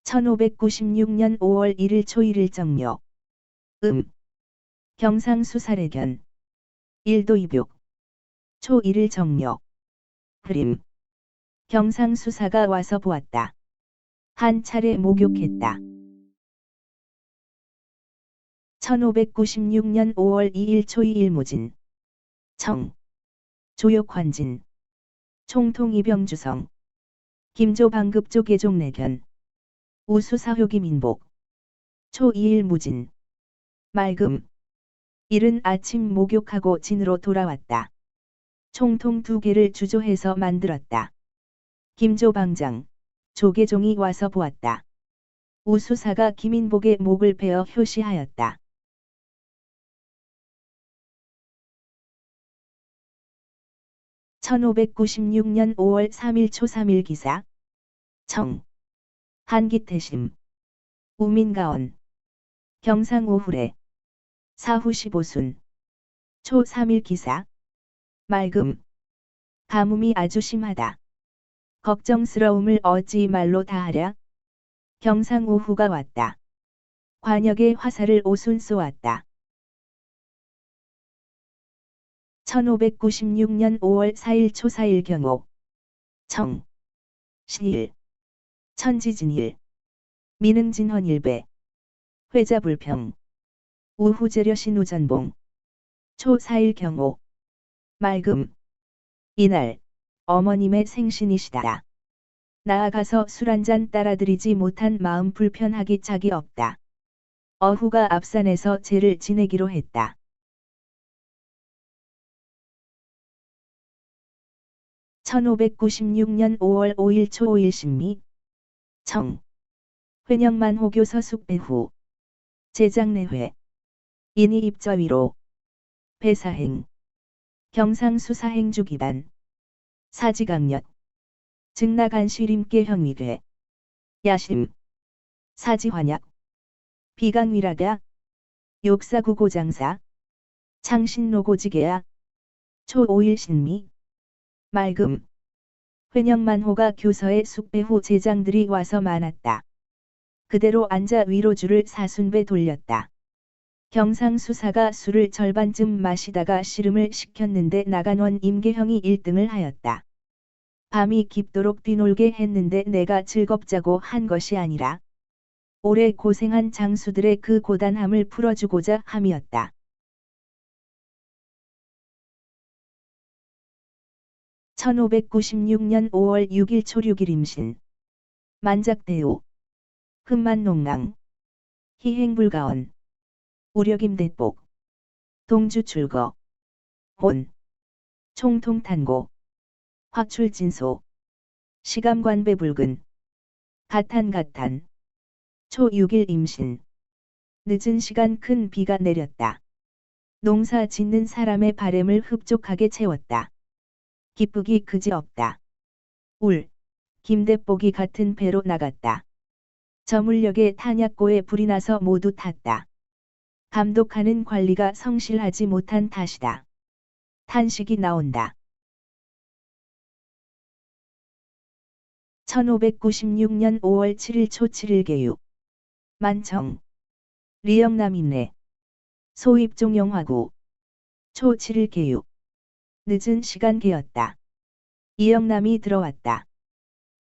1596년 5월 1일 초1일 정묘. 경상수사래견. 1도 입욕. 초1일 정묘. 그림. 경상수사가 와서 보았다. 한 차례 목욕했다. 1596년 5월 2일 초2일 모진. 청. 조욕환진. 총통이병주성. 김조방급조 계종내견. 우수사효기 민복. 초2일 무진. 맑음. 이른 아침 목욕하고 진으로 돌아왔다. 총통 2개를 주조해서 만들었다. 김조방장, 조계종이 와서 보았다. 우수사가 김인복의 목을 베어 효시하였다. 1596년 5월 3일 초3일 기사. 청. 한기태심. 우민가원. 경상오후래. 사후 15순. 초3일 기사. 맑음. 가뭄이 아주 심하다. 걱정스러움을 어찌 말로 다하랴. 경상오후가 왔다. 관역의 화살을 오순 쏘았다. 1596년 5월 4일 초4일 경오. 청. 시일. 천지진일. 민흥진헌일배. 회자불평. 우후재려신우전봉. 초4일 경오. 맑음. 이날 어머님의 생신이시다. 나아가서 술 한잔 따라드리지 못한 마음 불편하기 짝이 없다. 어후가 앞산에서 제를 지내기로 했다. 1596년 5월 5일 초5일 신미. 청. 회녕만호교 서숙배후. 제장내회. 인이 입저위로. 배사행. 경상수사행주기반. 사지강력. 증나간시림께 형위괴. 야심. 사지환약. 비강위라가. 욕사구고장사. 창신노고지계야. 초5일 신미. 맑음. 회녕만호가 교서에 숙배후 제장들이 와서 많았다. 그대로 앉아 위로주를 사순배 돌렸다. 경상수사가 술을 절반쯤 마시다가 씨름을 시켰는데 나간원 임계형이 1등을 하였다. 밤이 깊도록 뛰놀게 했는데 내가 즐겁자고 한 것이 아니라 오래 고생한 장수들의 그 고단함을 풀어주고자 함이었다. 1596년 5월 6일 초6일 임신. 만작대우. 흠만농랑. 희행불가원. 우력임대복. 동주출거. 혼. 총통탄고. 확출진소. 시감관배불근. 가탄가탄. 초6일 임신. 늦은 시간 큰 비가 내렸다. 농사 짓는 사람의 바램을 흡족하게 채웠다. 기쁘기 그지없다. 울. 김대복이 같은 배로 나갔다. 저물녘에 탄약고에 불이 나서 모두 탔다. 감독하는 관리가 성실하지 못한 탓이다. 탄식이 나온다. 1596년 5월 7일 초7일 개유. 만청. 리영남인내. 소입종영화구. 초7일 개유. 늦은 시간 개였다. 이영남이 들어왔다.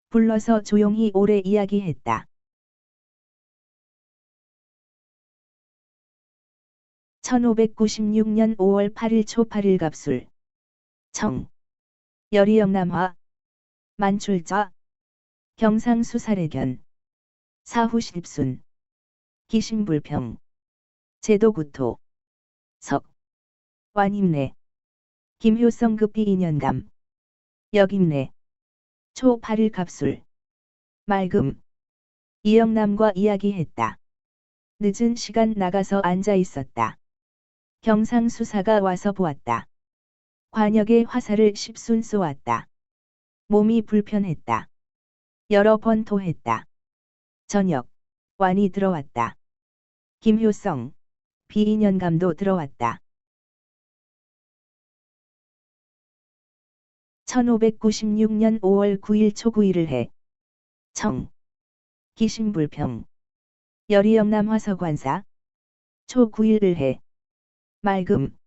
불러서 조용히 오래 이야기했다. 1596년 5월 8일 초8일 갑술. 청. 열이영남화. 만출자. 경상수사래견. 사후 10순. 기심불평. 제도구토. 석. 완임내. 김효성급비 인연감. 역임내. 초8일 갑술. 맑음. 이영남과 이야기했다. 늦은 시간 나가서 앉아 있었다. 경상수사가 와서 보았다. 관역의 화살을 10순 쏘았다. 몸이 불편했다. 여러 번 토했다. 저녁. 완이 들어왔다. 김효성. 비인연감도 들어왔다. 1596년 5월 9일 초9일을 해. 청. 기신불평. 여리영남 화서관사. 초 9일 해. 맑음.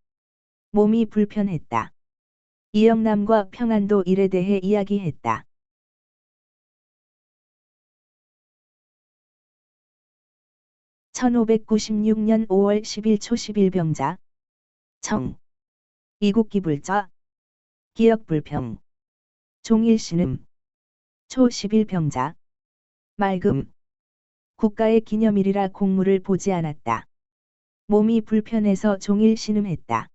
몸이 불편했다. 이영남과 평안도 일에 대해 이야기했다. 1596년 5월 10일 초 11병자. 청. 이국기불자. 기역불평. 종일신음. 초 11병자. 맑음. 국가의 기념일이라 공무를 보지 않았다. 몸이 불편해서 종일 신음했다.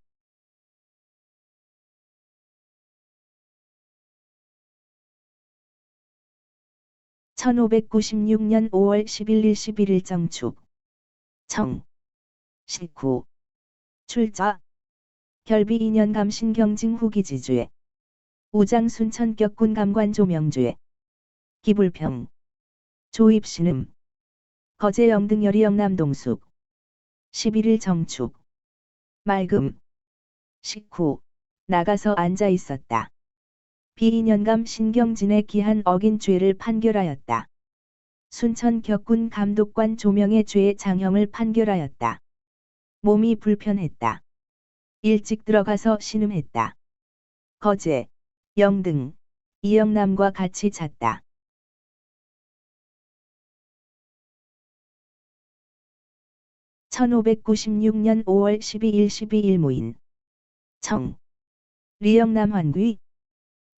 (1596년 5월 11일 11일) 정축. 청. 식후. 출자. 결비 2년 감신경징 후기지주에. 우장 순천격군 감관 조명주에. 기불평. 조입신음. 거제 영등여리 영남동숙. 11일 정축. 맑음. 식후. 나가서 앉아 있었다. 비인연감 신경진의 기한 어긴 죄를 판결하였다. 순천 격군 감독관 조명의 죄의 장형을 판결하였다. 몸이 불편했다. 일찍 들어가서 신음했다. 거제, 영등, 이영남과 같이 잤다. (1596년 5월 12일 12일) 모인. 청. 리영남 환귀.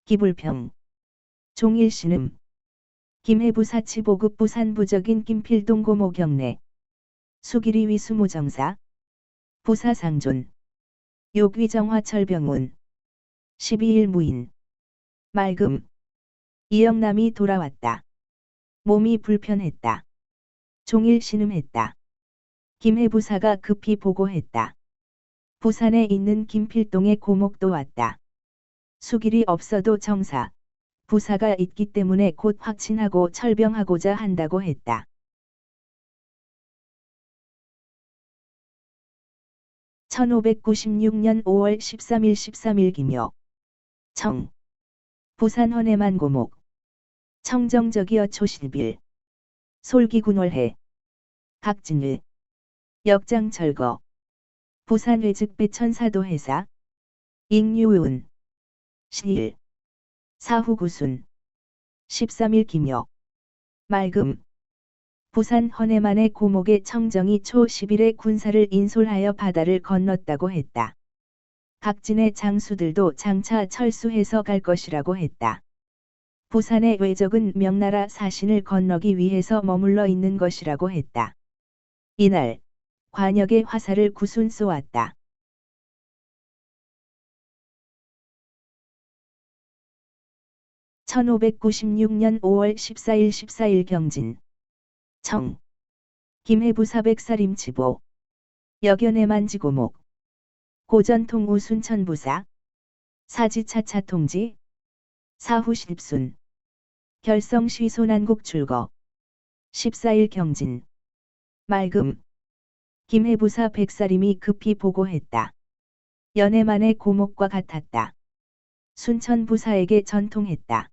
기불평. 종일신음. 김해부 사치보급 부산부적인 김필동 고모 경례. 수기리 위수무정사. 부사상존. 욕위정화철병운. 12일 무인. 맑음. 이영남이 돌아왔다. 몸이 불편했다. 종일 신음했다. 김해부사가 급히 보고했다. 부산에 있는 김필동의 고목도 왔다. 수길이 없어도 정사, 부사가 있기 때문에 곧 확친하고 철병하고자 한다고 했다. (1596년 5월 13일) 김효. 청. 부산 헌해만 고목. 청정적이어 초실빌. 솔기군월해. 각진을. 역장철거. 부산 외즉배천사도 회사. 잉유운. 시일. 사후구순. 13일 김효. 맑음. 부산 헌해만의 고목의 청정이 초 10일에 군사를 인솔하여 바다를 건넜다고 했다. 각진의 장수들도 장차 철수해서 갈 것이라고 했다. 부산의 외적은 명나라 사신을 건너기 위해서 머물러 있는 것이라고 했다. 이날 관역의 화살을 구순 쏘았다. (1596년 5월 14일) 경진. 청. 김해부사 백사림치보. 여견해만지고목. 고전통우 순천부사. 사지차차통지. 사후실순. 결성시 소난국 출거. 14일 경진. 맑음. 김해부사 백사림이 급히 보고했다. 연해만의 고목과 같았다. 순천부사에게 전통했다.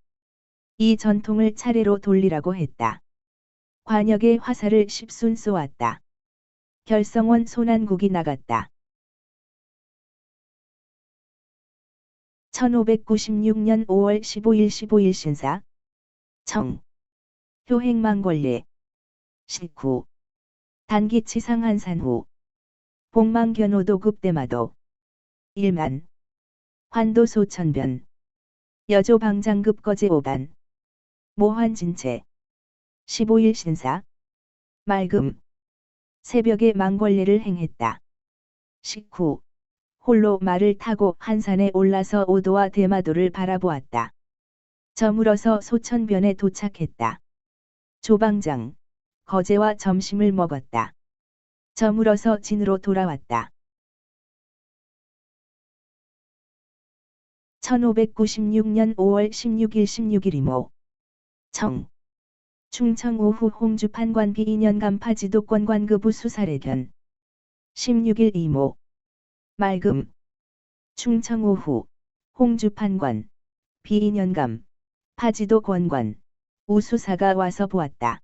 이 전통을 차례로 돌리라고 했다. 관역의 화살을 10순 쏘았다. 결성원 소난국이 나갔다. 1596년 5월 15일 신사. 청. 효행망권례. 식후. 단기치상 한산후. 복망견호도급 대마도. 1만. 환도 소천변. 여조방장급 거제 5반. 모환진체. 15일 신사. 맑음. 새벽에 망권례를 행했다. 식후. 홀로 말을 타고 한산에 올라서 오도와 대마도를 바라보았다. 저물어서 소천변에 도착했다. 조방장. 거제와 점심을 먹었다. 저물어서 진으로 돌아왔다. 1596년 5월 16일 이모. 청. 충청 오후 홍주판관 비인연감 파지도권 관급부 수사례견. 16일 이모. 맑음. 충청 오후 홍주판관 비인연감 파지도 권관 우수사가 와서 보았다.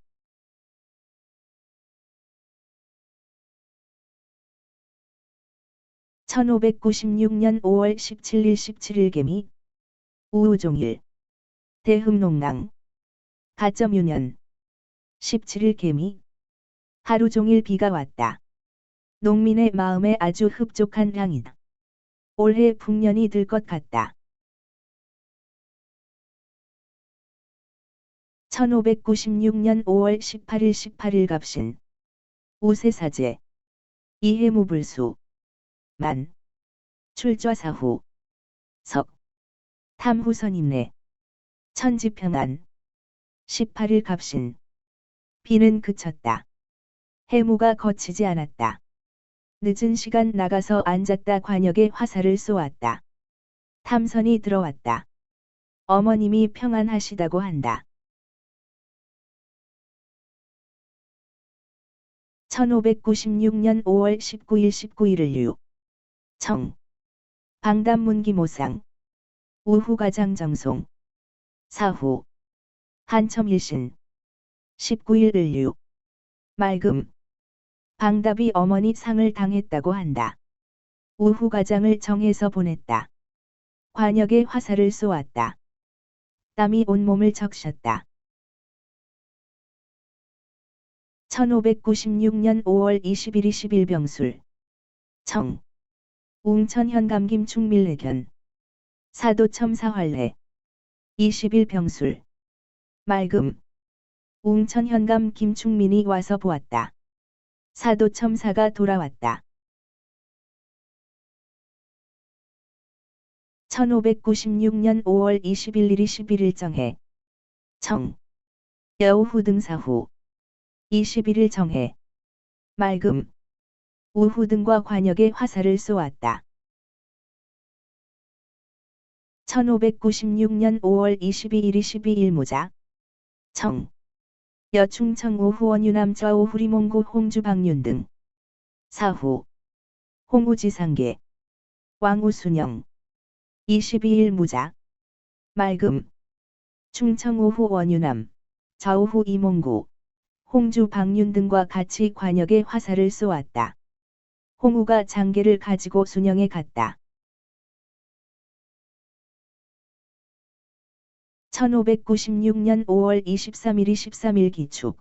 1596년 5월 17일 17일 개미 우우종일 대흥농랑 가점유년 17일 개미 하루 종일 비가 왔다. 농민의 마음에 아주 흡족한 향이다. 올해 풍년이 들 것 같다. 1596년 5월 18일 18일 갑신 우세사제 이해무불수 만 출좌사후 석 탐후선임내 천지평안 18일 갑신 비는 그쳤다. 해무가 거치지 않았다. 늦은 시간 나가서 앉았다. 관역에 화살을 쏘았다. 탐선이 들어왔다. 어머님이 평안하시다고 한다. 1596년 5월 19일 19일을 유. 청. 방담문기모상. 우후가장정송. 사후. 한첨일신. 19일 을유. 맑음. 방답이 어머니 상을 당했다고 한다. 우후가장을 정해서 보냈다. 관역에 화살을 쏘았다. 땀이 온몸을 적셨다. 1596년 5월 20일 20일 병술. 청. 웅천현감 김충밀내견. 사도첨사활례. 20일 병술. 맑음. 웅천현감 김충민이 와서 보았다. 사도첨사가 돌아왔다. 1596년 5월 21일 21일 정해. 청. 여우후 등사후. 21일 정해. 맑음. 우후 등과 관역에 화살을 쏘았다. 1596년 5월 22일 22일 모자. 청. 여충청 오후 원유남 좌오후리몽고 홍주박륜 등. 사후. 홍우지상계. 왕우순영. 22일 무자. 맑음. 충청 오후 원유남. 좌오후 이몽구. 홍주 박륜 등과 같이 관역에 화살을 쏘았다. 홍우가 장계를 가지고 순영에 갔다. 1596년 5월 23일 23일 기축.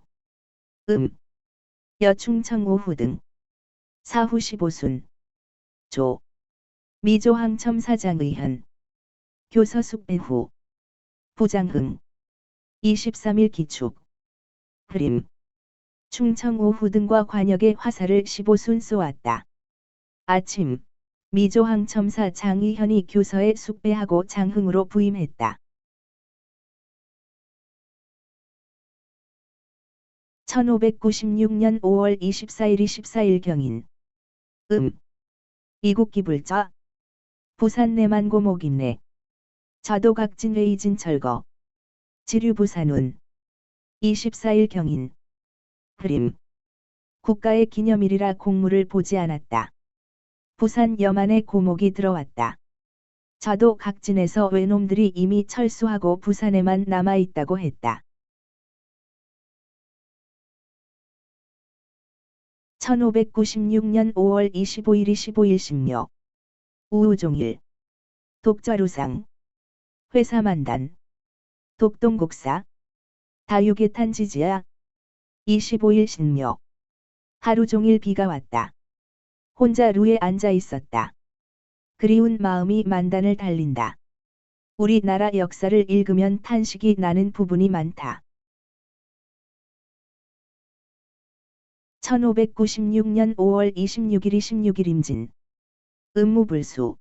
여충청 오후 등. 사후 15순. 조. 미조항 첨사장의현. 교서숙배후. 부장흥. 23일 기축. 흐림. 충청 오후 등과 관역에 화살을 15순 쏘았다. 아침. 미조항 첨사 장의현이 교서에 숙배하고 장흥으로 부임했다. 1596년 5월 24일 24일 경인. 이국기불자. 부산 내만고목임내. 좌도각진회의진철거. 지류부산운. 24일 경인. 흐림. 국가의 기념일이라 공무를 보지 않았다. 부산 염안에 고목이 들어왔다. 좌도각진에서 외놈들이 이미 철수하고 부산에만 남아있다고 했다. 1596년 5월 25일 25일 신묘. 우우종일. 독좌루상. 회사만단. 독동국사. 다유계탄지지야. 25일 신묘. 하루 종일 비가 왔다. 혼자 루에 앉아 있었다. 그리운 마음이 만단을 달린다. 우리나라 역사를 읽으면 탄식이 나는 부분이 많다. 1596년 5월 26일 26일 임진. 음무불수.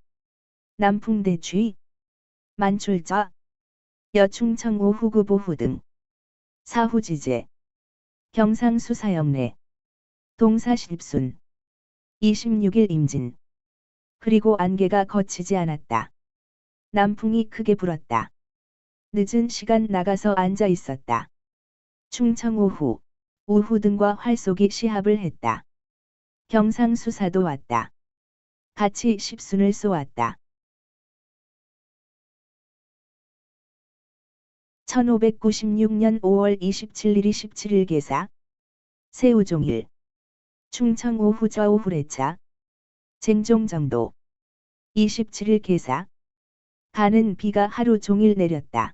남풍대취. 만출자. 여충청 오후구보후 등. 사후지제. 경상수사영내. 동사십순. 26일 임진. 그리고 안개가 거치지 않았다. 남풍이 크게 불었다. 늦은 시간 나가서 앉아 있었다. 충청 오후. 우후 등과 활쏘기 시합을 했다. 경상수사도 왔다. 같이 십순을 쏘았다. 1596년 5월 27일 27일 계사. 세우종일. 충청 오후 좌오후래차. 쟁종정도. 27일 개사. 가는 비가 하루 종일 내렸다.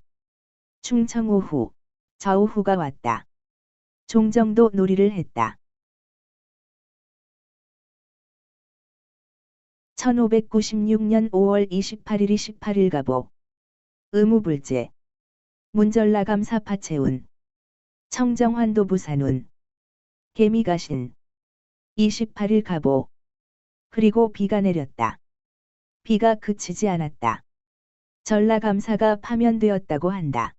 충청 오후, 좌우후가 왔다. 종정도 놀이를 했다. 1596년 5월 28일 28일 가보. 의무불제. 문전라감사 파채운. 청정환도 부산운. 개미가신. 28일 가보. 그리고 비가 내렸다. 비가 그치지 않았다. 전라감사가 파면되었다고 한다.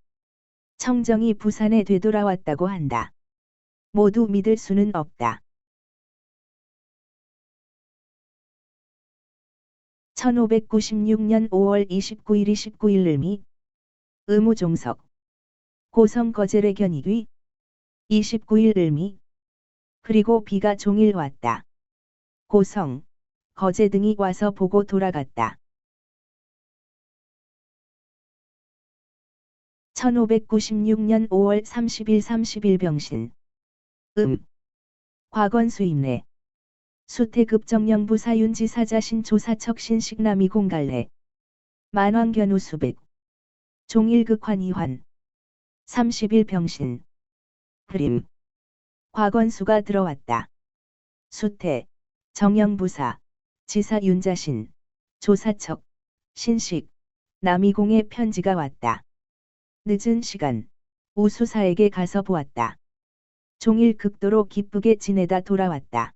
청정이 부산에 되돌아왔다고 한다. 모두 믿을 수는 없다. 1596년 5월 29일 29일 을미. 의무종석. 고성 거제래 견이귀. 29일 을미. 그리고 비가 종일 왔다. 고성, 거제 등이 와서 보고 돌아갔다. 1596년 5월 30일 30일 병신. 과건수임내. 수태급정령부 사윤지사자신 조사척신 식남이 공갈래. 만왕견우 수백. 종일극환 이환. 30일 병신. 흐림. 과건수가 들어왔다. 수태, 정영부사, 지사 윤자신, 조사척, 신식, 남이공의 편지가 왔다. 늦은 시간, 우수사에게 가서 보았다. 종일 극도로 기쁘게 지내다 돌아왔다.